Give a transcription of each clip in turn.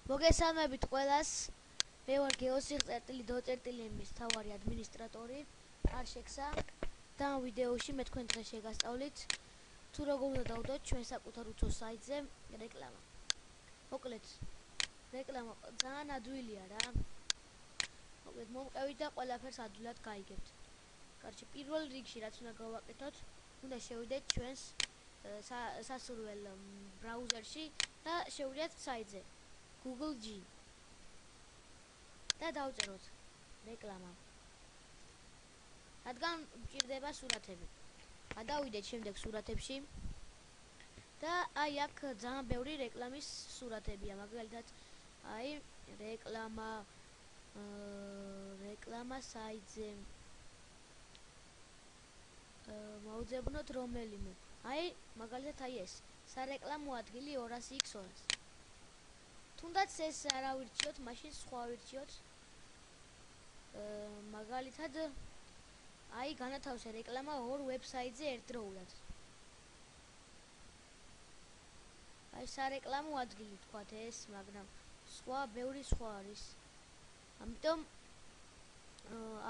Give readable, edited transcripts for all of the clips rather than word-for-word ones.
მოგესალმებით ყველას. მე ვარ geosig.do.im-ის თავარი ადმინისტრატორი არშექსა და ამ ვიდეოში მე თქვენ დღეს შეგასწავლით თუ როგორ უნდა დავდოთ ჩვენ საკუთარ უცხო საიტზე რეკლამა. მოკლედ რეკლამა ძალიან ადვილია რა. მოკლედ მომყევით და ყველაფერს ადვილად გაიგებთ. კარჩე პირველ რიგში რაც უნდა გავაკეთოთ, უნდა შევიდეთ ჩვენს სასურველ ბრაუზერში და შევიდეთ საიტზე Google G და დავწეროთ რეკლამა. რადგან მჭირდება სურათები. გადავიდეთ შემდეგ სურათებში და აი აქ ძალიან ბევრი რეკლამის სურათებია, მაგალითად აი რეკლამა საიტზე მოვძებნოთ რომელიმე. აი მაგალითად აი ეს სარეკლამო ადგილი 200x200. თუნდაც ეს არ ავირჩიოთ, მაშინ სხვა ავირჩიოთ. მაგალითად აი განათავსე რეკლამა ორ ვებსაიტზე ერთდროულად. აი სარეკლამო ადგილი თქვათ ეს, მაგრამ სხვა ბევრი სხვა არის. ამიტომ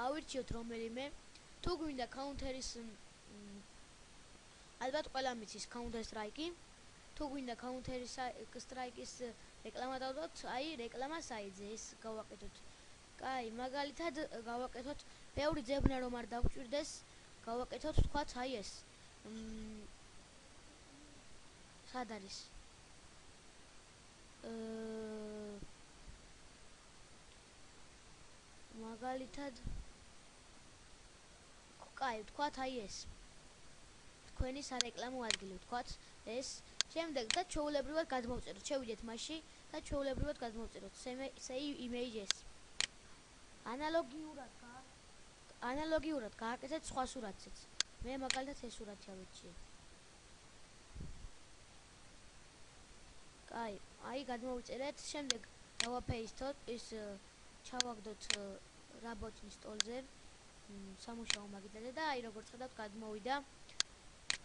ავირჩიოთ რომელიმე. თუ გვინდა Counter-ის ალბათ ყველა მიცის Counter Strike-ი. თუ გვინდა Counter Strike-ის რეკლამა დავდოთ, აი რეკლამა საიტზე ეს გავაკეთოთ. კაი, მაგალითად გავაკეთოთ ბევრი ძებნა რომ არ დაგვჭირდეს, გავაკეთოთ თქვათ აი ეს. სად არის? მაგალითად კაი, თქვათ აი ეს. თქვენი სარეკლამო ადგილი თქვათ ეს. შემდეგ და ჩვეულებრივად გადმოვწეროთ. შევიდეთ მასში და ჩვეულებრივად გადმოვწეროთ save images. ანალოგიურად გააკეთეთ სხვა სურათზეც. მე მაგალითად ეს სურათი ავირჩიე. კაი, აი გადმოვწერეთ. შემდეგ დავაპეისტოთ ის ჩავაგდოთ რაბოჩნის სტოლზე სამუშაო მაგიდაზე და აი როგორც ხედავთ გადმოვიდა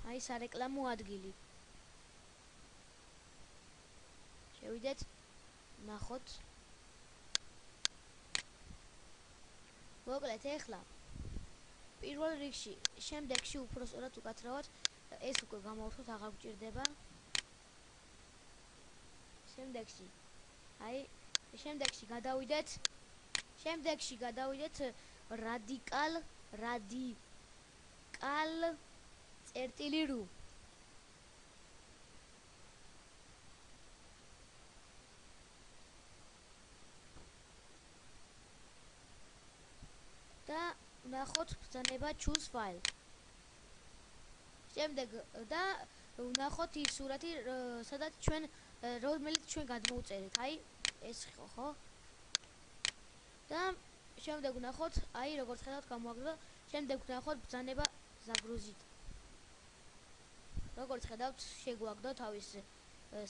აი სარეკლამო ადგილი. შევიდეთ, ნახოთ. მოკლედ ეხლა პირველ რიგში, შემდეგში უფრო სწორად უკაცრავად ეს უკვე გამოვთოთ, აღარ გვჭირდება. შემდეგში გადავიდეთ რადიკალ წერტილი.ru. და ვნახოთ ბრძანება choose file. შემდეგ და ვნახოთ ის სურათი, სადაც რომელიც ჩვენ გადმოვწერეთ. აი ეს ხო? და შემდეგ ვნახოთ, აი როგორც ხედავთ გამოაგდო. შემდეგ ვნახოთ ბრძანება ზაგრუზით. როგორც ხედავთ შეგვაგდო თავის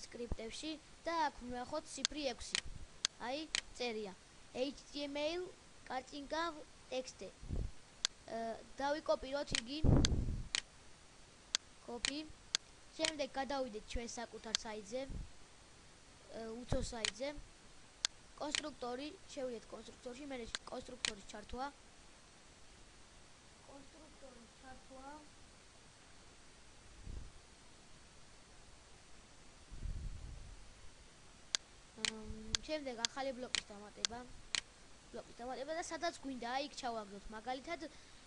სკრიპტებში და აქ ვნახოთ ციფრი 6. აი წერია HTML კარტინკა ტექსტი. დავიკოპიროთ იგი. კოპი. შემდეგ გადავიდეთ ჩვენ საკუთარ საიტზე. უცხო საიტზე. კონსტრუქტორი, შევიდეთ კონსტრუქტორში, მე კონსტრუქტორის ჩართვა. შემდეგ ახალი ბლოკის დამატება და სადაც გვინდა აი იქ ჩავაგდოთ. მაგალითად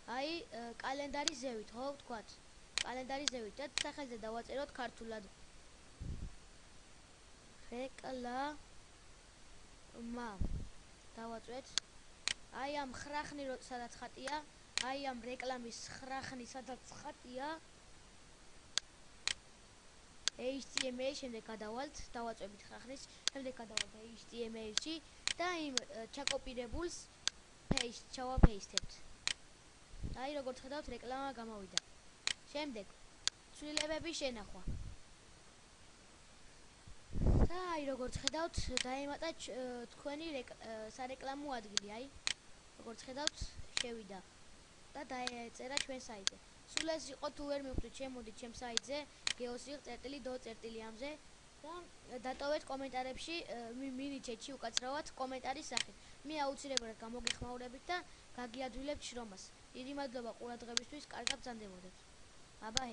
აი კალენდარის ზევით, ხო, ვთქვათ. კალენდარის ზევით და სახელზე დავაწეროთ ქართულად. რეკლამა. დავაწვეთ. აი ამ ხრახნი სადაც ხატია, აი ამ რეკლამის ხრახნი სადაც ხატია. HTML შემდეგ გადავალთ, დავაწვევით ხრახნის, შემდეგ გადავალთ HTML-ში და იმ ჩაკოპირებულს ჩავაპეისტებთ. აი როგორც ხედავთ რეკლამა გამოვიდა. შემდეგ ცვლილებების შენახვა. და აი როგორც ხედავთ დაემატა თქვენი სარეკლამო ადგილი. აი როგორც ხედავთ შევიდა და დაეწერა ჩვენ საიტზე. სულ ეს იყო, თუ ვერ მივხვდით, შემოდით ჩემ საიტზე geosig.do.am-ზე და დატოვეთ კომენტარებში მინი ჩატში უკაცრავად კომენტარის სახით. მე აუცილებლად გამოგეხმაურებით და გაგიადვილებთ შრომას. დიდი მადლობა ყურადღებისთვის, კარგად ბრძანდებოდეთ. აბა